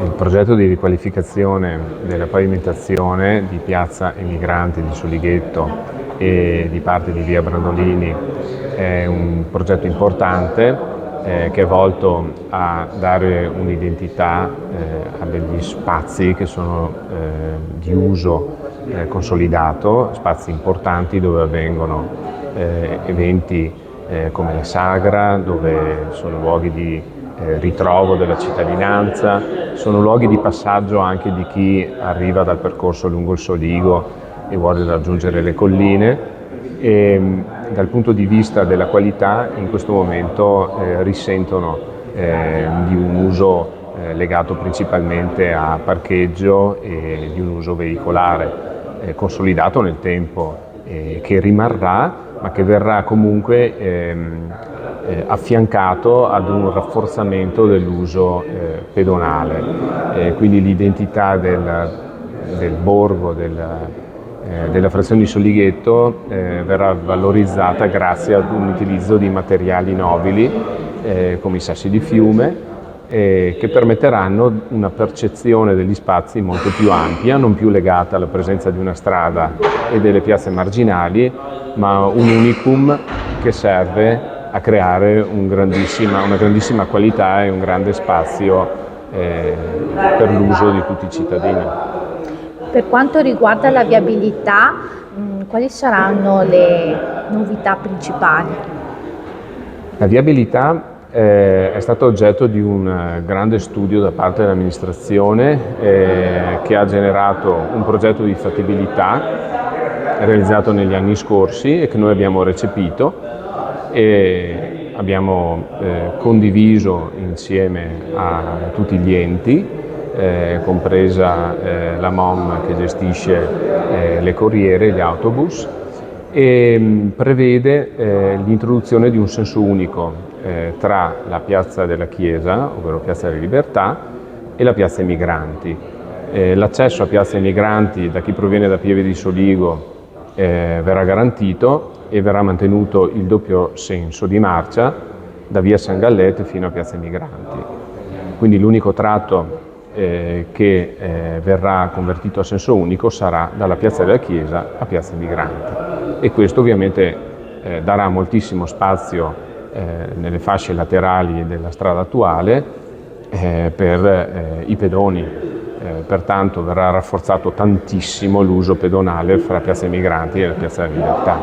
Il progetto di riqualificazione della pavimentazione di Piazza Emigranti di Solighetto e di parte di Via Brandolini è un progetto importante che è volto a dare un'identità a degli spazi che sono di uso consolidato, spazi importanti dove avvengono eventi come la Sagra, dove sono luoghi di ritrovo della cittadinanza, sono luoghi di passaggio anche di chi arriva dal percorso lungo il Soligo e vuole raggiungere le colline. E dal punto di vista della qualità in questo momento risentono di un uso legato principalmente a parcheggio e di un uso veicolare consolidato nel tempo che rimarrà, ma che verrà comunque affiancato ad un rafforzamento dell'uso pedonale. Quindi l'identità del borgo, della frazione di Solighetto verrà valorizzata grazie ad un utilizzo di materiali nobili come i sassi di fiume che permetteranno una percezione degli spazi molto più ampia, non più legata alla presenza di una strada e delle piazze marginali, ma un unicum che serve a creare una grandissima qualità e un grande spazio per l'uso di tutti i cittadini. Per quanto riguarda la viabilità, quali saranno le novità principali? La viabilità è stata oggetto di un grande studio da parte dell'amministrazione che ha generato un progetto di fattibilità realizzato negli anni scorsi e che noi abbiamo recepito e abbiamo condiviso insieme a tutti gli enti, compresa la MOM che gestisce le corriere, gli autobus, e prevede l'introduzione di un senso unico tra la piazza della Chiesa, ovvero Piazza della Libertà, e la piazza Emigranti. L'accesso a piazza Emigranti da chi proviene da Pieve di Soligo verrà garantito e verrà mantenuto il doppio senso di marcia da via San Galletto fino a piazza Emigranti. Quindi l'unico tratto che verrà convertito a senso unico sarà dalla piazza della Chiesa a piazza Emigranti, e questo ovviamente darà moltissimo spazio nelle fasce laterali della strada attuale per i pedoni, pertanto verrà rafforzato tantissimo l'uso pedonale fra piazza Emigranti e la piazza della Libertà.